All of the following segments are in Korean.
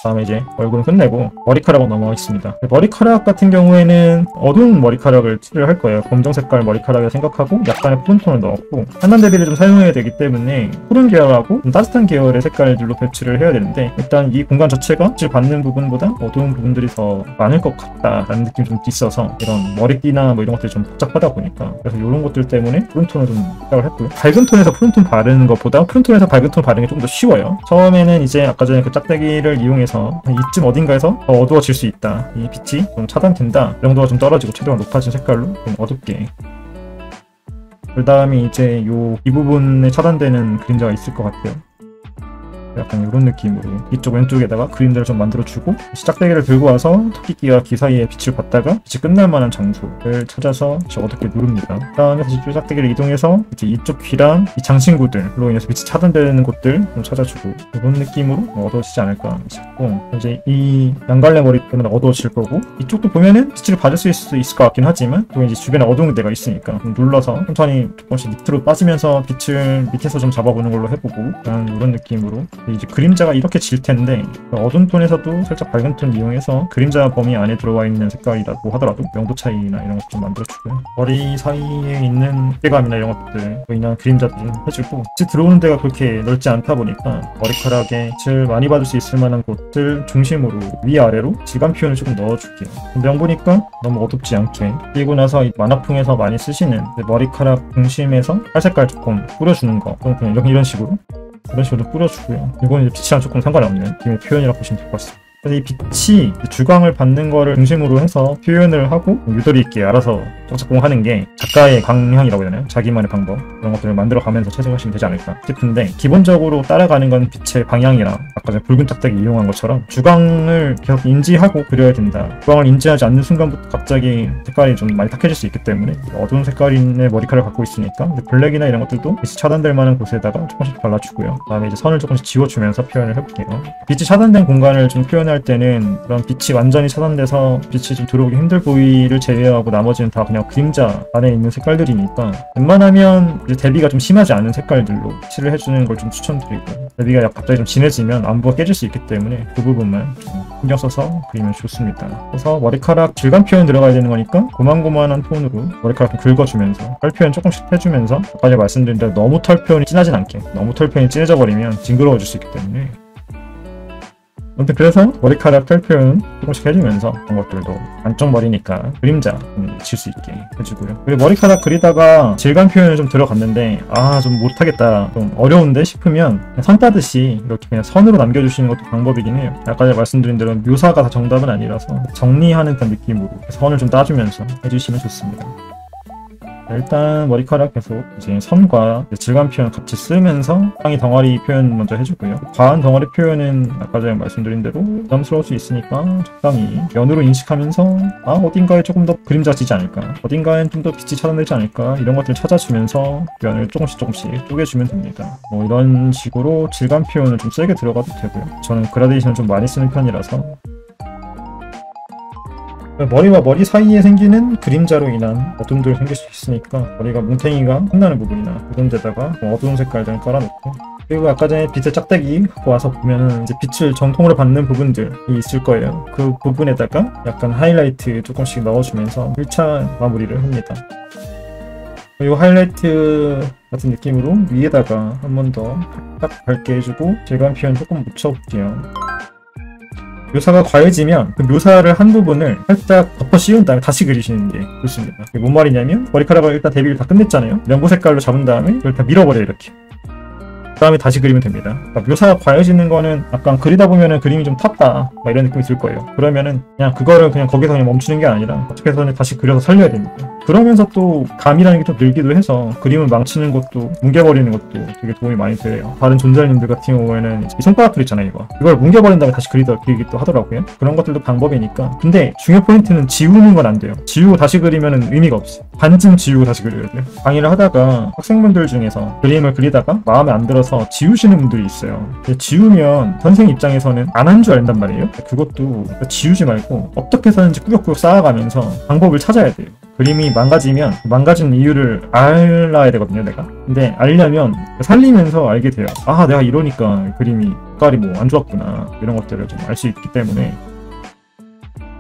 다음에 이제 얼굴은 끝내고 머리카락으로 넘어가겠습니다. 머리카락 같은 경우에는 어두운 머리카락을 칠을 할 거예요. 검정 색깔 머리카락을 생각하고 약간의 푸른톤을 넣었고 한단 대비를 좀 사용해야 되기 때문에 푸른 계열하고 좀 따뜻한 계열의 색깔들로 배치를 해야 되는데 일단 이 공간 자체가 빛을 받는 부분보다 어두운 부분들이 더 많을 것 같다라는 느낌이 좀 있어서 이런 머리띠나 뭐 이런 것들이 좀 복잡하다 보니까 그래서 이런 것들 때문에 푸른톤을 좀 생각을 했고요. 밝은 톤에서 푸른톤 바르는 것보다 푸른톤에서 밝은 톤 바르는 게 좀 더 쉬워요. 처음에는 이제 아까 전에 그 짝대기를 이용해서 이쯤 어딘가에서 더 어두워질 수 있다. 이 빛이 좀 차단된다. 명도가 좀 떨어지고 최대한 높아진 색깔로 좀 어둡게. 그 다음에 이제 이 부분에 차단되는 그림자가 있을 것 같아요. 약간 이런 느낌으로 이쪽 왼쪽에다가 그림자를 좀 만들어주고 짝대기를 들고 와서 토끼끼와 귀 사이에 빛을 받다가 빛이 끝날 만한 장소를 찾아서 어둡게 누릅니다. 그 다음에 다시 이 짝대기를 이동해서 이제 이쪽 귀랑 이 장신구들로 인해서 빛이 차단되는 곳들 좀 찾아주고 이런 느낌으로 어두워지지 않을까 싶고 이제 이 양갈래 머리 때문에 어두워질 거고 이쪽도 보면은 빛을 받을 수 있을 것 같긴 하지만 또 이제 주변에 어두운 데가 있으니까 눌러서 천천히 조금씩 밑으로 빠지면서 빛을 밑에서 좀 잡아보는 걸로 해보고 이런 느낌으로 이제 그림자가 이렇게 질 텐데 어두운 톤에서도 살짝 밝은 톤 이용해서 그림자 범위 안에 들어와 있는 색깔이라고 하더라도 명도 차이나 이런 것 좀 만들어주고요. 머리 사이에 있는 무게감이나 이런 것들 인한 그림자도 좀 해주고 빛이 들어오는 데가 그렇게 넓지 않다 보니까 머리카락에 빛을 많이 받을 수 있을 만한 곳들 중심으로 위아래로 질감 표현을 조금 넣어줄게요. 명보니까 너무 어둡지 않게 그리고 나서 이 만화풍에서 많이 쓰시는 머리카락 중심에서 살색깔 조금 뿌려주는 거 그냥 이런 식으로 뿌려주고요. 이건 이제 빛이랑 조금 상관없는 기의 표현이라고 보시면 될 것 같습니다. 그래서 이 빛이 주광을 받는 거를 중심으로 해서 표현을 하고 유도리 있게 알아서 작공하는 게 작가의 방향이라고 해야 되나요? 자기만의 방법 그런 것들을 만들어가면서 채색하시면 되지 않을까 싶은데 기본적으로 따라가는 건 빛의 방향이랑 아까 전에 붉은 짝대기 이용한 것처럼 주광을 계속 인지하고 그려야 된다. 주광을 인지하지 않는 순간부터 갑자기 색깔이 좀 많이 탁해질 수 있기 때문에 어두운 색깔의 머리카락을 갖고 있으니까 블랙이나 이런 것들도 빛이 차단될 만한 곳에다가 조금씩 발라주고요. 그 다음에 이제 선을 조금씩 지워주면서 표현을 해볼게요. 빛이 차단된 공간을 좀 표현할 때는 그런 빛이 완전히 차단돼서 빛이 좀 들어오기 힘들 부위를 제외하고 나머지는 다 그냥 그림자 안에 있는 색깔들이니까 웬만하면 이제 대비가 좀 심하지 않은 색깔들로 칠을 해주는 걸 좀 추천드리고 대비가 갑자기 좀 진해지면 안부가 깨질 수 있기 때문에 그 부분만 좀 신경 써서 그리면 좋습니다. 그래서 머리카락 질감 표현 들어가야 되는 거니까 고만고만한 톤으로 머리카락 좀 긁어주면서 털 표현 조금씩 해주면서 아까 제가 말씀드린 대로 너무 털 표현이 진하진 않게 너무 털 표현이 진해져 버리면 징그러워질 수 있기 때문에 아무튼 그래서 머리카락 털 표현 조금씩 해주면서 그런 것들도 안쪽 머리니까 그림자 질 수 있게 해주고요. 그리고 머리카락 그리다가 질감 표현을 좀 들어갔는데 좀 못하겠다 좀 어려운데 싶으면 선 따듯이 이렇게 그냥 선으로 남겨주시는 것도 방법이긴 해요. 아까 제가 말씀드린 대로 묘사가 다 정답은 아니라서 정리하는 듯한 느낌으로 선을 좀 따주면서 해주시면 좋습니다. 일단 머리카락 계속 이제 선과 질감 표현 같이 쓰면서 상의 덩어리 표현 먼저 해주고요. 과한 덩어리 표현은 아까 전에 말씀드린 대로 부담스러울 수 있으니까 적당히 면으로 인식하면서 어딘가에 조금 더 그림자 지지 않을까, 어딘가엔 좀 더 빛이 차단되지 않을까 이런 것들을 찾아주면서 면을 조금씩 쪼개주면 됩니다. 뭐 이런 식으로 질감 표현을 좀 세게 들어가도 되고요. 저는 그라데이션을 좀 많이 쓰는 편이라서 머리와 머리 사이에 생기는 그림자로 인한 어둠들이 생길 수 있으니까 머리가 뭉탱이가 끝나는 부분이나 이런 데다가 어두운 색깔들을 깔아놓고 그리고 아까 전에 빛의 짝대기 갖고 와서 보면은 이제 빛을 정통으로 받는 부분들이 있을 거예요. 그 부분에다가 약간 하이라이트 조금씩 넣어주면서 1차 마무리를 합니다. 이 하이라이트 같은 느낌으로 위에다가 한 번 더 딱 밝게 해주고 질감 표현 조금 묻혀볼게요. 묘사가 과해지면 그 묘사를 한 부분을 살짝 덮어 씌운 다음에 다시 그리시는 게 좋습니다. 이게 뭔 말이냐면 머리카락을 일단 대비를 다 끝냈잖아요. 명보 색깔로 잡은 다음에 이걸 다 밀어버려요. 이렇게. 그 다음에 다시 그리면 됩니다. 그러니까 묘사가 과해지는 거는 약간 그리다 보면은 그림이 좀 탔다 막 이런 느낌이 들 거예요. 그러면은 그냥 그거를 그냥 거기서 그냥 멈추는 게 아니라 어떻게 해서는 다시 그려서 살려야 됩니다. 그러면서 또 감이라는 게 좀 늘기도 해서 그림을 망치는 것도 뭉개버리는 것도 되게 도움이 많이 돼요. 다른 존잘님들 같은 경우에는 이 손가락들 있잖아요. 이걸 뭉개버린 다음에 다시 그리기도 하더라고요. 그런 것들도 방법이니까. 근데 중요 포인트는 지우는 건 안 돼요. 지우고 다시 그리면은 의미가 없어요. 반쯤 지우고 다시 그려야 돼요. 강의를 하다가 학생분들 중에서 그림을 그리다가 마음에 안 들어서 지우시는 분들이 있어요. 지우면 선생 입장에서는 안 한 줄 안단 말이에요. 그것도 지우지 말고 어떻게 해서든지 꾸역꾸역 쌓아가면서 방법을 찾아야 돼요. 그림이 망가지면 망가진 이유를 알아야 되거든요, 내가. 근데 알려면 살리면서 알게 돼요. 아, 내가 이러니까 그림이 색깔이 뭐 안 좋았구나, 이런 것들을 좀 알 수 있기 때문에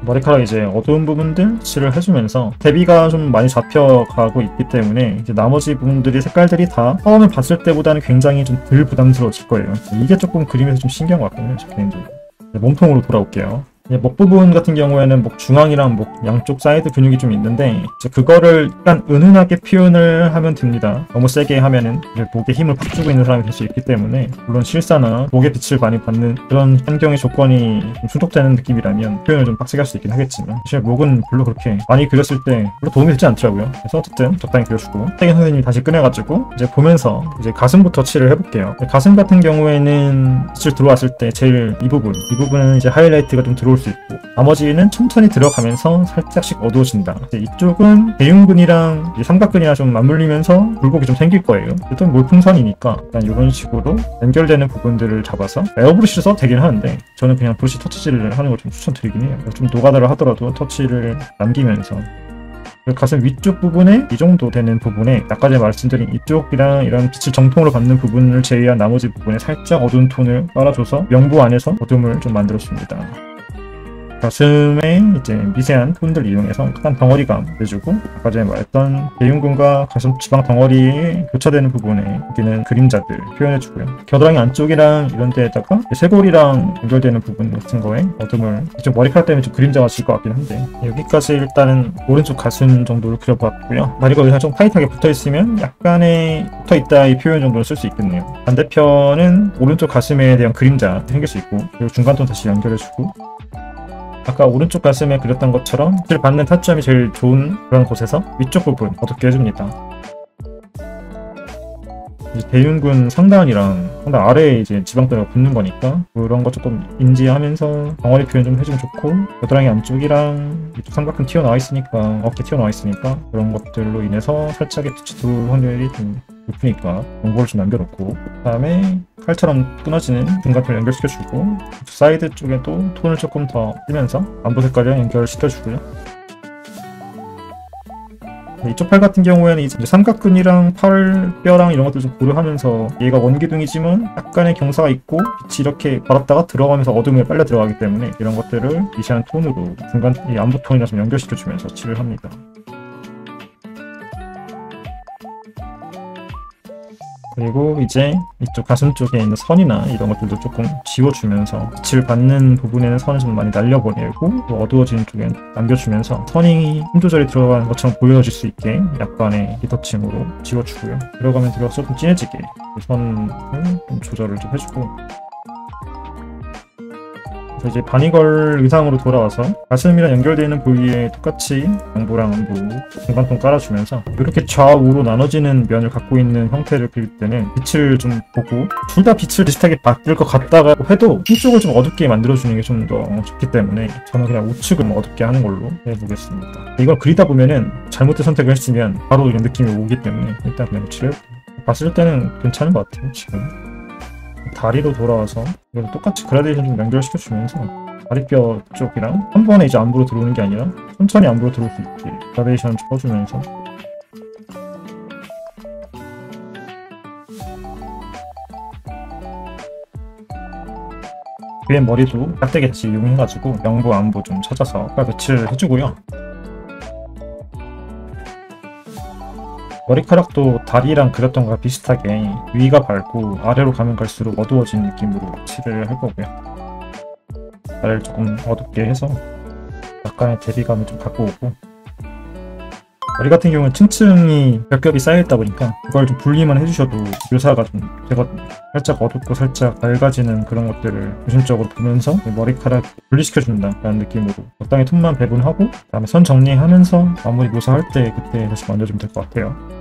머리카락 이제 어두운 부분들 칠을 해주면서 대비가 좀 많이 잡혀가고 있기 때문에 이제 나머지 부분들이 색깔들이 다 처음에 봤을 때보다는 굉장히 좀 덜 부담스러워질 거예요. 이게 조금 그림에서 좀 신기한 것 같거든요, 저 개인적으로. 몸통으로 돌아올게요. 목 부분 같은 경우에는 목 중앙이랑 목 양쪽 사이드 근육이 좀 있는데 이제 그거를 약간 은은하게 표현을 하면 됩니다. 너무 세게 하면은 이제 목에 힘을 팍 주고 있는 사람이 될 수 있기 때문에, 물론 실사나 목의 빛을 많이 받는 그런 환경의 조건이 좀 충족되는 느낌이라면 표현을 좀 빡세게 할 수 있긴 하겠지만, 사실 목은 별로 그렇게 많이 그렸을 때 별로 도움이 되지 않더라고요. 그래서 어쨌든 적당히 그려주고, 태경 선생님이 다시 꺼내가지고 이제 보면서 이제 가슴부터 칠을 해볼게요. 가슴 같은 경우에는 빛을 들어왔을 때 제일 이 부분은 이제 하이라이트가 좀 들어올 수 있고, 나머지는 천천히 들어가면서 살짝씩 어두워진다. 이쪽은 대흉근이랑 삼각근이랑 좀 맞물리면서 굴곡이 좀 생길 거예요. 일단 물풍선이니까 일단 이런 식으로 연결되는 부분들을 잡아서 에어브러쉬를 써도 되긴 하는데, 저는 그냥 브러쉬 터치질을 하는 걸 좀 추천드리긴 해요. 좀 노가다를 하더라도 터치를 남기면서 가슴 위쪽 부분에 이 정도 되는 부분에 아까 전에 말씀드린 이쪽이랑 이런 빛을 정통으로 받는 부분을 제외한 나머지 부분에 살짝 어두운 톤을 깔아줘서 명부 안에서 어둠을 좀 만들어줍니다. 가슴에 이제 미세한 톤들 이용해서 약간 덩어리감 내주고, 아까 전에 말했던 대흉근과 가슴 지방 덩어리에 교차되는 부분에 여기는 그림자들 표현해주고요. 겨드랑이 안쪽이랑 이런 데에다가 쇄골이랑 연결되는 부분 같은 거에 어둠을, 좀 머리카락 때문에 좀 그림자가 질 것 같긴 한데, 여기까지 일단은 오른쪽 가슴 정도를 그려봤고요. 다리가 의상 좀 타이트하게 붙어있으면 약간의 붙어있다 이 표현 정도는 쓸 수 있겠네요. 반대편은 오른쪽 가슴에 대한 그림자 생길 수 있고, 그리고 중간톤 다시 연결해주고, 아까 오른쪽 가슴에 그렸던 것처럼 빛을 받는 타점이 제일 좋은 그런 곳에서 위쪽 부분 어둡게 해줍니다. 이제 대흉근 상단이랑 상단 아래에 이제 지방뼈가 붙는 거니까 그런 거 조금 인지하면서 덩어리 표현 좀 해주면 좋고, 겨드랑이 안쪽이랑 이쪽 삼각근 튀어나와 있으니까, 어깨 튀어나와 있으니까 그런 것들로 인해서 살짝의 빛이 들어올 확률이 좀 높으니까 연골을 좀 남겨놓고, 그 다음에 칼처럼 끊어지는 중간톤을 연결시켜주고, 사이드 쪽에도 톤을 조금 더 뜨면서 안부 색깔이랑 연결시켜주고요. 이쪽 팔 같은 경우에는 이제 삼각근이랑 팔뼈랑 이런 것들 좀 고려하면서, 얘가 원기둥이지만 약간의 경사가 있고 빛이 이렇게 받았다가 들어가면서 어둠에 빨려 들어가기 때문에 이런 것들을 미세한 톤으로 중간 이 안부 톤이랑 좀 연결시켜주면서 칠을 합니다. 그리고 이제 이쪽 가슴 쪽에 있는 선이나 이런 것들도 조금 지워주면서 빛을 받는 부분에는 선을 좀 많이 날려보내고, 또 어두워지는 쪽엔 남겨주면서 선이 힘 조절이 들어가는 것처럼 보여질 수 있게 약간의 리터칭으로 지워주고요. 들어가면 들어가서 좀 진해지게 선을 좀 조절을 좀 해주고, 이제 바니걸 의상으로 돌아와서 가슴이랑 연결되어 있는 부위에 똑같이 양보랑 안부 중간톤 깔아주면서 이렇게 좌우로 나눠지는 면을 갖고 있는 형태를 그릴 때는 빛을 좀 보고, 둘 다 빛을 비슷하게 받을 것 같다가 해도 한쪽을 좀 어둡게 만들어주는 게 좀 더 좋기 때문에 저는 그냥 우측을 어둡게 하는 걸로 해보겠습니다. 이걸 그리다 보면은 잘못된 선택을 했으면 바로 이런 느낌이 오기 때문에 일단 그냥 칠해볼게요. 봤을 때는 괜찮은 것 같아요. 지금 다리로 돌아와서 이걸 똑같이 그라데이션 좀 연결시켜주면서 다리뼈 쪽이랑 한 번에 이제 안부로 들어오는 게 아니라 천천히 안부로 들어올 수 있게 그라데이션 쳐주면서, 위에 머리도 깍대겠지 이용해가지고 명부 안부 좀 찾아서 빛을 해주고요. 머리카락도 다리랑 그렸던 거랑 비슷하게 위가 밝고 아래로 가면 갈수록 어두워진 느낌으로 칠을 할 거고요. 다리를 조금 어둡게 해서 약간의 대비감을 좀 갖고 오고, 머리 같은 경우는 층층이 겹겹이 쌓여있다 보니까 그걸 좀 분리만 해주셔도 묘사가 좀 되거든요. 살짝 어둡고 살짝 밝아지는 그런 것들을 조심적으로 보면서 머리카락 분리시켜준다라는 느낌으로 적당히 톤만 배분하고, 그 다음에 선 정리하면서 마무리 묘사할 때 그때 다시 만져주면 될 것 같아요.